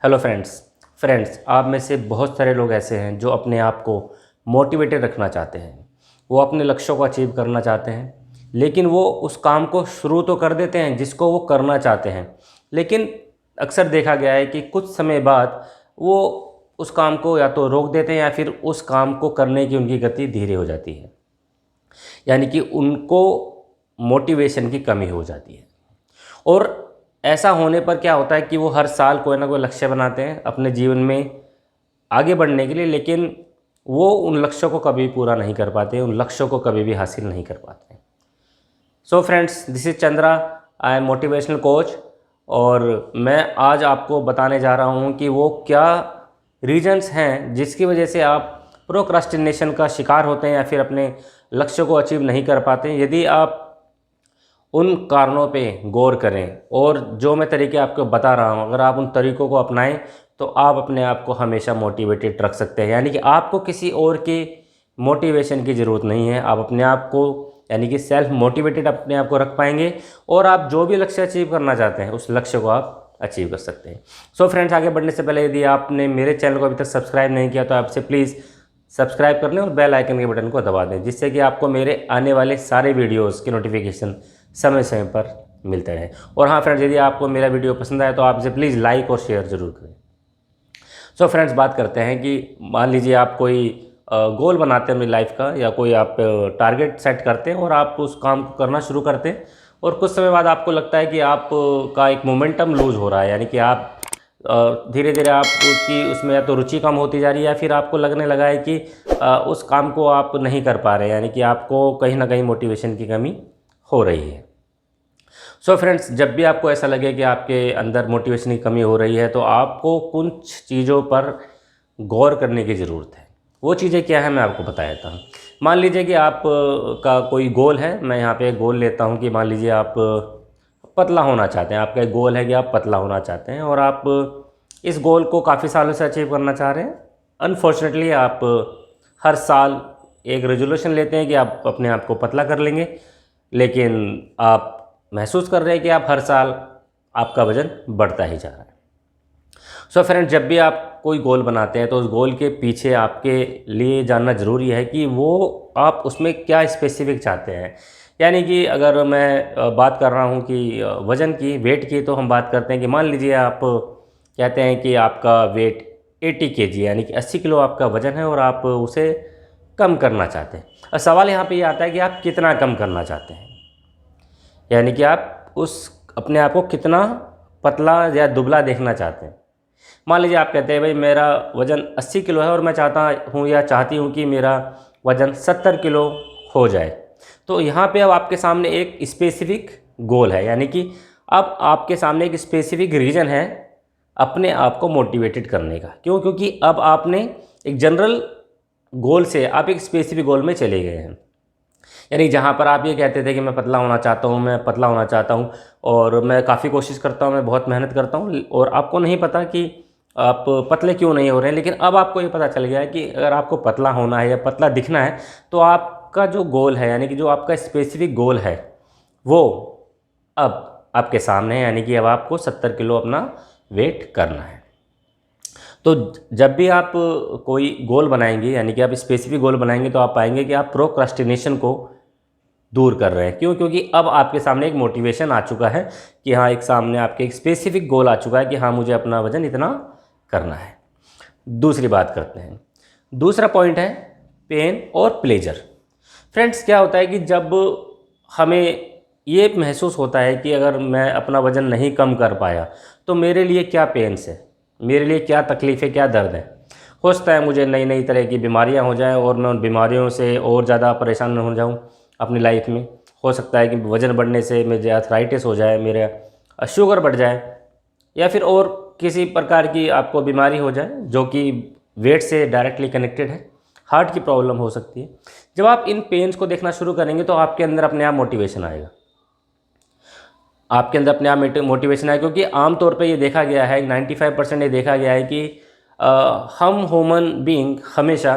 Hello friends आप में से बहुत सारे लोग ऐसे हैं जो अपने आप को मोटिवेटेड रखना चाहते हैं। वो अपने लक्ष्यों को अचीव करना चाहते हैं, लेकिन वो उस काम को शुरू तो कर देते हैं जिसको वो करना चाहते हैं, लेकिन अक्सर देखा गया है कि कुछ समय बाद वो उस काम को या तो रोक देते हैं या फिर उस काम को करने की उनकी गति धीरे हो जाती है। यानी कि उनको मोटिवेशन की कमी हो जाती है। और ऐसा होने पर क्या होता है कि वो हर साल कोई ना कोई लक्ष्य बनाते हैं अपने जीवन में आगे बढ़ने के लिए, लेकिन वो उन लक्ष्यों को कभी पूरा नहीं कर पाते, उन लक्ष्यों को कभी भी हासिल नहीं कर पाते। So friends, this is Chandra, I am motivational coach. और मैं आज आपको बताने जा रहा हूँ कि वो क्या रीजंस हैं जिसकी वजह से आप प्रोक्रास्टिनेशन का शिकार होते हैं या फिर अपने लक्ष्य को अचीव नहीं कर पाते। यदि आप उन कारणों पे गौर करें और जो मैं तरीके आपको बता रहा हूँ, अगर आप उन तरीक़ों को अपनाएं तो आप अपने आप को हमेशा मोटिवेटेड रख सकते हैं। यानी कि आपको किसी और के मोटिवेशन की ज़रूरत नहीं है, आप अपने आप को यानी कि सेल्फ मोटिवेटेड अपने आप को रख पाएंगे और आप जो भी लक्ष्य अचीव करना चाहते हैं उस लक्ष्य को आप अचीव कर सकते हैं। सो फ्रेंड्स, आगे बढ़ने से पहले यदि आपने मेरे चैनल को अभी तक सब्सक्राइब नहीं किया तो आपसे प्लीज़ सब्सक्राइब कर लें और बेल आइकन के बटन को दबा दें, जिससे कि आपको मेरे आने वाले सारे वीडियोज़ की नोटिफिकेशन समय समय पर मिलते रहे। और हाँ फ्रेंड्स, यदि आपको मेरा वीडियो पसंद आए तो आप इसे प्लीज़ लाइक और शेयर ज़रूर करें। सो फ्रेंड्स, बात करते हैं कि मान लीजिए आप कोई गोल बनाते हैं अपनी लाइफ का, या कोई आप टारगेट सेट करते हैं और आप उस काम को करना शुरू करते हैं और कुछ समय बाद आपको लगता है कि आप का एक मोमेंटम लूज़ हो रहा है। यानी कि आप धीरे धीरे आप उसमें या तो रुचि कम होती जा रही है या फिर आपको लगने लगा है कि उस काम को आप नहीं कर पा रहे हैं, यानी कि आपको कहीं ना कहीं मोटिवेशन की कमी हो रही है। सो फ्रेंड्स, जब भी आपको ऐसा लगे कि आपके अंदर मोटिवेशन की कमी हो रही है तो आपको कुछ चीज़ों पर गौर करने की ज़रूरत है। वो चीज़ें क्या है मैं आपको बता देता हूँ। मान लीजिए कि आप का कोई गोल है, मैं यहाँ पे गोल लेता हूँ कि मान लीजिए आप पतला होना चाहते हैं। आपका एक गोल है कि आप पतला होना चाहते हैं और आप इस गोल को काफ़ी सालों से अचीव करना चाह रहे हैं। अनफॉर्चुनेटली आप हर साल एक रेजोल्यूशन लेते हैं कि आप अपने आप को पतला कर लेंगे, लेकिन आप महसूस कर रहे हैं कि आप हर साल आपका वज़न बढ़ता ही जा रहा है। सो फ्रेंड्स, जब भी आप कोई गोल बनाते हैं तो उस गोल के पीछे आपके लिए जानना ज़रूरी है कि वो आप उसमें क्या स्पेसिफिक चाहते हैं। यानी कि अगर मैं बात कर रहा हूँ कि वज़न की, वेट की, तो हम बात करते हैं कि मान लीजिए आप कहते हैं कि आपका वेट 80 केजी यानी कि 80 किलो आपका वज़न है और आप उसे कम करना चाहते हैं। और सवाल यहाँ पे ये आता है कि आप कितना कम करना चाहते हैं, यानी कि आप उस अपने आप को कितना पतला या दुबला देखना चाहते हैं। मान लीजिए आप कहते हैं भाई मेरा वज़न 80 किलो है और मैं चाहता हूँ या चाहती हूँ कि मेरा वज़न 70 किलो हो जाए। तो यहाँ पे अब आपके सामने एक स्पेसिफिक गोल है, यानी कि अब आपके सामने एक स्पेसिफिक रीज़न है अपने आप को मोटिवेटेड करने का। क्यों? क्योंकि अब आपने एक जनरल गोल से आप एक स्पेसिफिक गोल में चले गए हैं। यानी जहाँ पर आप ये कहते थे कि मैं पतला होना चाहता हूँ, मैं पतला होना चाहता हूँ और मैं काफ़ी कोशिश करता हूँ, मैं बहुत मेहनत करता हूँ, और आपको नहीं पता कि आप पतले क्यों नहीं हो रहे हैं। लेकिन अब आपको ये पता चल गया है कि अगर आपको पतला होना है या पतला दिखना है तो आपका जो गोल है, यानी कि जो आपका स्पेसिफिक गोल है, वो अब आपके सामने है। यानी कि अब आपको 70 किलो अपना वेट करना है। तो जब भी आप कोई गोल बनाएंगे, यानी कि आप स्पेसिफिक गोल बनाएंगे, तो आप पाएंगे कि आप प्रोक्रास्टिनेशन को दूर कर रहे हैं। क्यों? क्योंकि अब आपके सामने एक मोटिवेशन आ चुका है कि हाँ, एक सामने आपके एक स्पेसिफिक गोल आ चुका है कि हाँ, मुझे अपना वज़न इतना करना है। दूसरी बात करते हैं। दूसरा पॉइंट है पेन और प्लेजर। फ्रेंड्स, क्या होता है कि जब हमें ये महसूस होता है कि अगर मैं अपना वज़न नहीं कम कर पाया तो मेरे लिए क्या पेन्स है, मेरे लिए क्या तकलीफ़ है, क्या दर्द है। हो सकता है मुझे नई नई तरह की बीमारियां हो जाएं और मैं उन बीमारियों से और ज़्यादा परेशान हो जाऊं अपनी लाइफ में। हो सकता है कि वज़न बढ़ने से मुझे आर्थराइटिस हो जाए, मेरा शुगर बढ़ जाए, या फिर और किसी प्रकार की आपको बीमारी हो जाए जो कि वेट से डायरेक्टली कनेक्टेड है। हार्ट की प्रॉब्लम हो सकती है। जब आप इन पेन्स को देखना शुरू करेंगे तो आपके अंदर अपने आप मोटिवेशन आएगा, आपके अंदर अपने आप मोटिवेशन आएगा। क्योंकि आमतौर पे ये देखा गया है, 95% ये देखा गया है कि हम ह्यूमन बीइंग हमेशा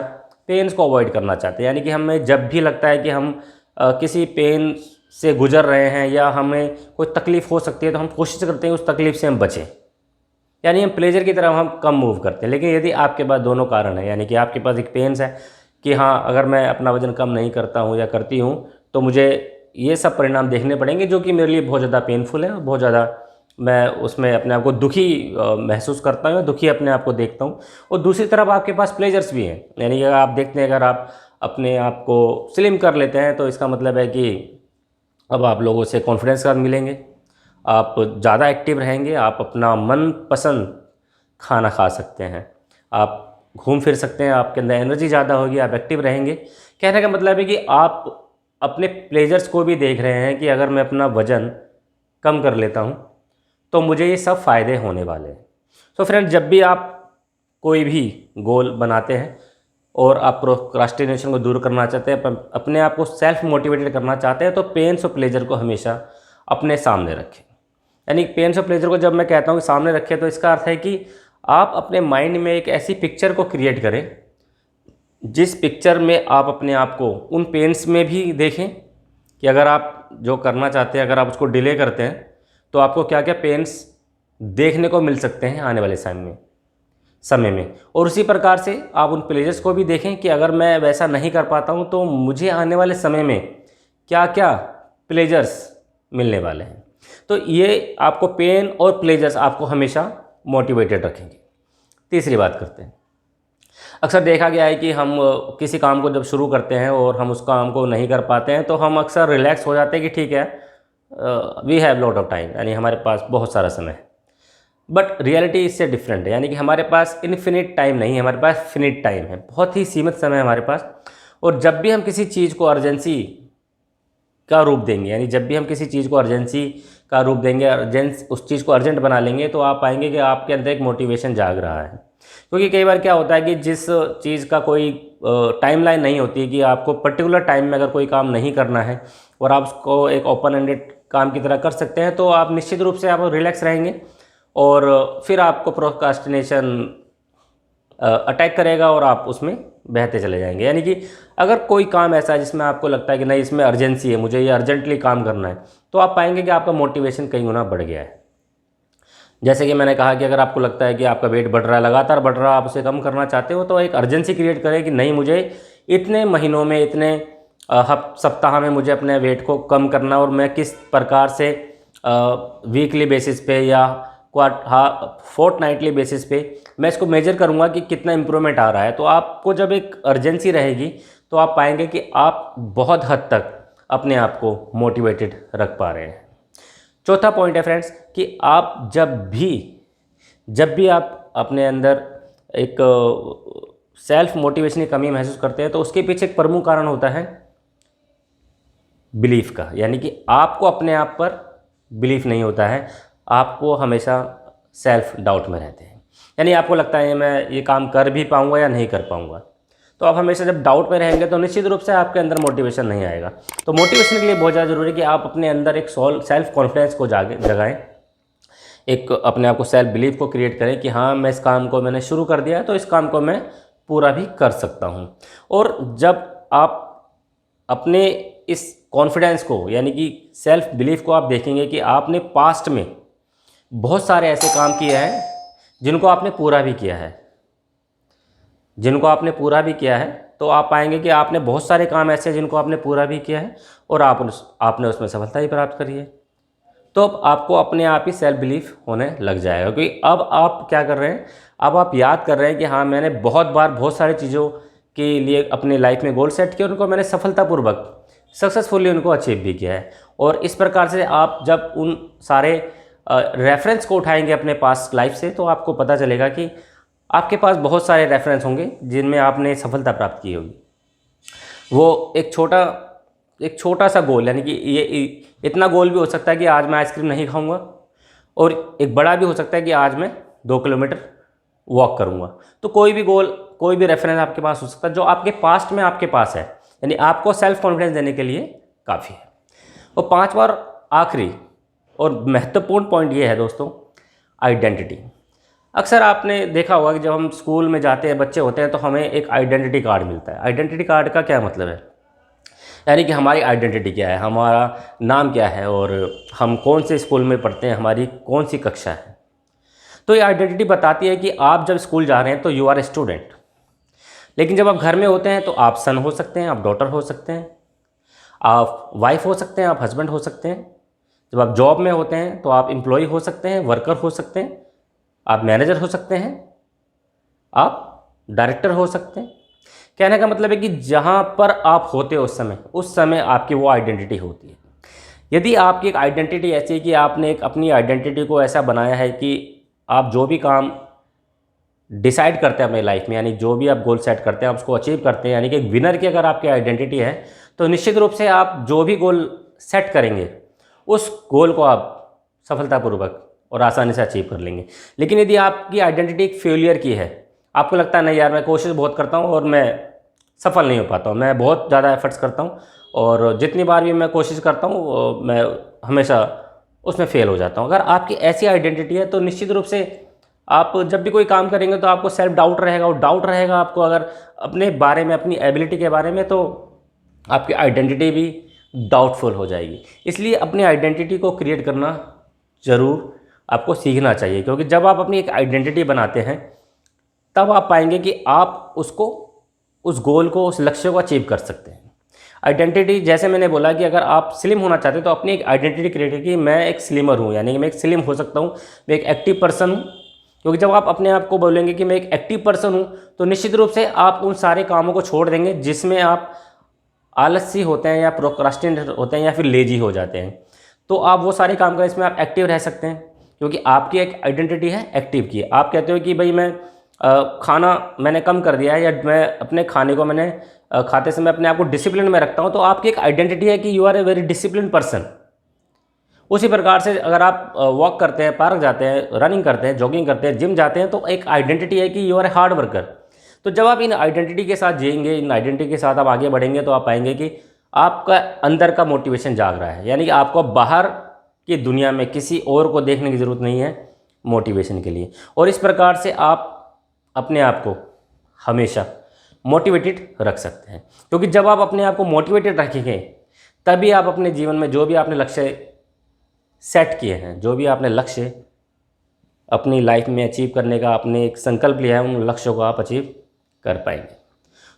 पेन्स को अवॉइड करना चाहते हैं। यानी कि हमें जब भी लगता है कि हम किसी पेन से गुजर रहे हैं या हमें कोई तकलीफ़ हो सकती है तो हम कोशिश करते हैं उस तकलीफ़ से हम बचें। यानी हम प्लेजर की तरफ हम कम मूव करते हैं। लेकिन यदि आपके पास दोनों कारण हैं, यानी कि आपके पास एक पेन्स है कि हाँ अगर मैं अपना वज़न कम नहीं करता हूँ या करती हूँ तो मुझे ये सब परिणाम देखने पड़ेंगे जो कि मेरे लिए बहुत ज़्यादा पेनफुल है और बहुत ज़्यादा मैं उसमें अपने आप को दुखी महसूस करता हूँ, दुखी अपने आप को देखता हूँ। और दूसरी तरफ आपके पास प्लेजर्स भी हैं, यानी कि आप देखते हैं अगर आप अपने आप को स्लिम कर लेते हैं तो इसका मतलब है कि अब आप लोगों से कॉन्फिडेंस के साथ मिलेंगे, आप ज़्यादा एक्टिव रहेंगे, आप अपना मनपसंद खाना खा सकते हैं, आप घूम फिर सकते हैं, आपके अंदर एनर्जी ज़्यादा होगी, आप एक्टिव रहेंगे। कहने का मतलब है कि आप अपने प्लेजर्स को भी देख रहे हैं कि अगर मैं अपना वज़न कम कर लेता हूँ तो मुझे ये सब फ़ायदे होने वाले हैं। तो फ्रेंड, जब भी आप कोई भी गोल बनाते हैं और आप प्रोक्रास्टिनेशन को दूर करना चाहते हैं, अपने आप को सेल्फ मोटिवेटेड करना चाहते हैं, तो पेन्स और प्लेजर को हमेशा अपने सामने रखें। यानी पेन्स और प्लेजर को जब मैं कहता हूँ कि सामने रखें तो इसका अर्थ है कि आप अपने माइंड में एक ऐसी पिक्चर को क्रिएट करें जिस पिक्चर में आप अपने आप को उन पेन्स में भी देखें कि अगर आप जो करना चाहते हैं अगर आप उसको डिले करते हैं तो आपको क्या क्या पेन्स देखने को मिल सकते हैं आने वाले समय में। और उसी प्रकार से आप उन प्लेजर्स को भी देखें कि अगर मैं वैसा नहीं कर पाता हूँ तो मुझे आने वाले समय में क्या क्या प्लेजर्स मिलने वाले हैं। तो ये आपको पेन और प्लेजर्स आपको हमेशा मोटिवेटेड रखेंगे। तीसरी बात करते हैं। अक्सर देखा गया है कि हम किसी काम को जब शुरू करते हैं और हम उस काम को नहीं कर पाते हैं तो हम अक्सर रिलैक्स हो जाते हैं कि ठीक है, we have lot of time, यानी हमारे पास बहुत सारा समय है। बट रियलिटी इससे डिफरेंट है, यानी कि हमारे पास इन्फिनिट टाइम नहीं है, हमारे पास फिनिट टाइम है, बहुत ही सीमित समय है हमारे पास। और जब भी हम किसी चीज़ को अर्जेंसी का रूप देंगे, यानी जब भी हम किसी चीज़ को अर्जेंसी का रूप देंगे, उस चीज़ को अर्जेंट बना लेंगे, तो आप पाएंगे कि आपके अंदर एक मोटिवेशन जाग रहा है। क्योंकि कई बार क्या होता है कि जिस चीज़ का कोई टाइमलाइन नहीं होती है कि आपको पर्टिकुलर टाइम में अगर कोई काम नहीं करना है और आप उसको एक ओपन एंडेड काम की तरह कर सकते हैं, तो आप निश्चित रूप से आप रिलैक्स रहेंगे और फिर आपको प्रोक्रास्टिनेशन अटैक करेगा और आप उसमें बहते चले जाएंगे। यानी कि अगर कोई काम ऐसा है जिसमें आपको लगता है कि नहीं इसमें अर्जेंसी है, मुझे ये अर्जेंटली काम करना है, तो आप पाएंगे कि आपका मोटिवेशन कई गुना बढ़ गया है। जैसे कि मैंने कहा कि अगर आपको लगता है कि आपका वेट बढ़ रहा है, लगातार बढ़ रहा है, आप उसे कम करना चाहते हो, तो एक अर्जेंसी क्रिएट करें कि नहीं मुझे इतने महीनों में, इतने सप्ताह में मुझे अपने वेट को कम करना, और मैं किस प्रकार से वीकली बेसिस पे या फोर्टनाइटली बेसिस पे मैं इसको मेजर करूंगा कि कितना इम्प्रूवमेंट आ रहा है। तो आपको जब एक अर्जेंसी रहेगी तो आप पाएंगे कि आप बहुत हद तक अपने आप को मोटिवेटेड रख पा रहे हैं। चौथा पॉइंट है फ्रेंड्स कि आप जब भी आप अपने अंदर एक सेल्फ मोटिवेशन की कमी महसूस करते हैं तो उसके पीछे एक प्रमुख कारण होता है बिलीफ का। यानी कि आपको अपने आप पर बिलीफ नहीं होता है, आपको हमेशा सेल्फ डाउट में रहते हैं। यानी आपको लगता है मैं ये काम कर भी पाऊंगा या नहीं कर पाऊंगा। तो आप हमेशा जब डाउट में रहेंगे तो निश्चित रूप से आपके अंदर मोटिवेशन नहीं आएगा। तो मोटिवेशन के लिए बहुत ज़्यादा ज़रूरी है कि आप अपने अंदर एक सेल्फ कॉन्फिडेंस को जगाएं, एक अपने आप को सेल्फ बिलीफ को क्रिएट करें कि हाँ मैं इस काम को मैंने शुरू कर दिया तो इस काम को मैं पूरा भी कर सकता हूँ। और जब आप अपने इस कॉन्फिडेंस को, यानी कि सेल्फ बिलीफ को आप देखेंगे कि आपने पास्ट में बहुत सारे ऐसे काम किए हैं जिनको आपने पूरा भी किया है, तो आप पाएंगे कि आपने बहुत सारे काम ऐसे हैं जिनको आपने पूरा भी किया है और आपने उसमें सफलता ही प्राप्त करी है। तो अब आपको अपने आप ही सेल्फ बिलीफ होने लग जाएगा, क्योंकि अब आप क्या कर रहे हैं, अब आप याद कर रहे हैं कि हाँ मैंने बहुत बार बहुत सारी चीज़ों के लिए अपने लाइफ में गोल सेट किए, उनको मैंने सफलतापूर्वक सक्सेसफुली उनको अचीव भी किया है। और इस प्रकार से आप जब उन सारे रेफरेंस को उठाएंगे अपने पास लाइफ से, तो आपको पता चलेगा कि आपके पास बहुत सारे रेफरेंस होंगे जिनमें आपने सफलता प्राप्त की होगी। वो एक छोटा सा गोल, यानी कि ये इतना गोल भी हो सकता है कि आज मैं आइसक्रीम नहीं खाऊंगा, और एक बड़ा भी हो सकता है कि आज मैं 2 किलोमीटर वॉक करूंगा। तो कोई भी गोल, कोई भी रेफरेंस आपके पास हो सकता है जो आपके पास्ट में आपके पास है, यानी आपको सेल्फ कॉन्फिडेंस देने के लिए काफ़ी है। और 5वां और आखिरी और महत्वपूर्ण पॉइंट ये है दोस्तों, आइडेंटिटी। अक्सर आपने देखा होगा कि जब हम स्कूल में जाते हैं, बच्चे होते हैं, तो हमें एक आइडेंटिटी कार्ड मिलता है। आइडेंटिटी कार्ड का क्या मतलब है, यानी कि हमारी आइडेंटिटी क्या है, हमारा नाम क्या है और हम कौन से स्कूल में पढ़ते हैं, हमारी कौन सी कक्षा है। तो ये आइडेंटिटी बताती है कि आप जब स्कूल जा रहे हैं तो यू आर ए स्टूडेंट, लेकिन जब आप घर में होते हैं तो आप सन हो सकते हैं, आप डॉटर हो सकते हैं, आप वाइफ हो सकते हैं, आप हस्बैंड हो सकते हैं। जब आप जॉब में होते हैं तो आप एम्प्लॉय हो सकते हैं, वर्कर हो सकते हैं, आप मैनेजर हो सकते हैं, आप डायरेक्टर हो सकते हैं। कहने का मतलब है कि जहाँ पर आप होते हो उस समय आपकी वो आइडेंटिटी होती है। यदि आपकी एक आइडेंटिटी ऐसी है कि आपने एक अपनी आइडेंटिटी को ऐसा बनाया है कि आप जो भी काम डिसाइड करते हैं अपनी लाइफ में, यानी जो भी आप गोल सेट करते हैं आप उसको अचीव करते हैं, यानी कि एक विनर की अगर आपकी आइडेंटिटी है तो निश्चित रूप से आप जो भी गोल सेट करेंगे उस गोल को आप सफलतापूर्वक और आसानी से अचीव कर लेंगे। लेकिन यदि आपकी आइडेंटिटी एक फेलियर की है, आपको लगता है नहीं यार मैं कोशिश बहुत करता हूँ और मैं सफल नहीं हो पाता हूँ, मैं बहुत ज़्यादा एफर्ट्स करता हूँ और जितनी बार भी मैं कोशिश करता हूँ मैं हमेशा उसमें फेल हो जाता हूँ। अगर आपकी ऐसी आइडेंटिटी है तो निश्चित रूप से आप जब भी कोई काम करेंगे तो आपको सेल्फ डाउट रहेगा, और डाउट रहेगा आपको अगर अपने बारे में, अपनी एबिलिटी के बारे में, तो आपकी आइडेंटिटी भी डाउटफुल हो जाएगी। इसलिए अपनी आइडेंटिटी को क्रिएट करना ज़रूर आपको सीखना चाहिए, क्योंकि जब आप अपनी एक आइडेंटिटी बनाते हैं तब आप पाएंगे कि आप उसको, उस गोल को, उस लक्ष्य को अचीव कर सकते हैं। आइडेंटिटी, जैसे मैंने बोला कि अगर आप स्लिम होना चाहते हैं तो अपनी एक आइडेंटिटी क्रिएट है कि मैं एक स्लिमर हूँ, यानी कि मैं एक स्लिम हो सकता हूँ, मैं एक एक्टिव पर्सन हूँ। क्योंकि जब आप अपने आप को बोलेंगे कि मैं एक एक्टिव पर्सन हूँ तो निश्चित रूप से आप उन सारे कामों को छोड़ देंगे जिसमें आप आलसी होते हैं या प्रोक्रास्टिनेटर होते हैं या फिर लेजी हो जाते हैं। तो आप वो सारे काम करें, इसमें आप एक्टिव रह सकते हैं, क्योंकि आपकी एक आइडेंटिटी है एक्टिव की। आप कहते हो कि भाई मैं खाना मैंने कम कर दिया है, या मैं अपने खाने को मैंने खाते समय अपने आप को डिसिप्लिन में रखता हूँ, तो आपकी एक आइडेंटिटी है कि you are a very discipline person. उसी प्रकार से अगर आप वॉक करते हैं, पार्क जाते हैं, रनिंग करते हैं, जॉगिंग करते हैं, जिम जाते हैं, तो एक आइडेंटिटी है कि you are a hard worker. तो जब आप इन आइडेंटिटी के साथ जिएंगे, इन आइडेंटिटी के साथ आप आगे बढ़ेंगे, तो आप पाएंगे कि आपका अंदर का मोटिवेशन जाग रहा है, यानी कि आपको बाहर की दुनिया में किसी और को देखने की ज़रूरत नहीं है मोटिवेशन के लिए। और इस प्रकार से आप अपने आप को हमेशा मोटिवेटेड रख सकते हैं, क्योंकि जब आप अपने आप को मोटिवेटेड रखेंगे तभी आप अपने जीवन में जो भी आपने लक्ष्य सेट किए हैं, जो भी आपने लक्ष्य अपनी लाइफ में अचीव करने का आपने एक संकल्प लिया है, उन लक्ष्यों को आप अचीव कर पाएंगे।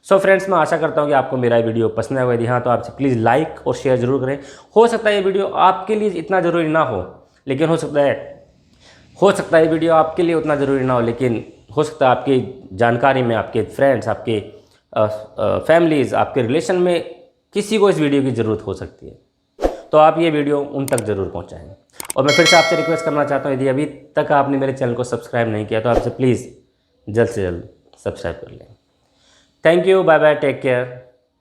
सो फ्रेंड्स, मैं आशा करता हूँ कि आपको मेरा वीडियो पसंद आएगा। यदि हाँ तो आपसे प्लीज़ लाइक और शेयर ज़रूर करें। हो सकता है ये वीडियो आपके लिए इतना ज़रूरी ना हो, लेकिन हो सकता है ये वीडियो आपके लिए उतना ज़रूरी ना हो, लेकिन हो सकता है आपकी जानकारी में, आपके फ्रेंड्स, आपके फैमिलीज़, आपके रिलेशन में किसी को इस वीडियो की ज़रूरत हो सकती है, तो आप ये वीडियो उन तक ज़रूर पहुँचाएँ। और मैं फिर से आपसे रिक्वेस्ट करना चाहता हूँ, यदि अभी तक आपने मेरे चैनल को सब्सक्राइब नहीं किया तो आपसे प्लीज़ जल्द से जल्द सब्सक्राइब कर लें। Thank you, bye bye, take care.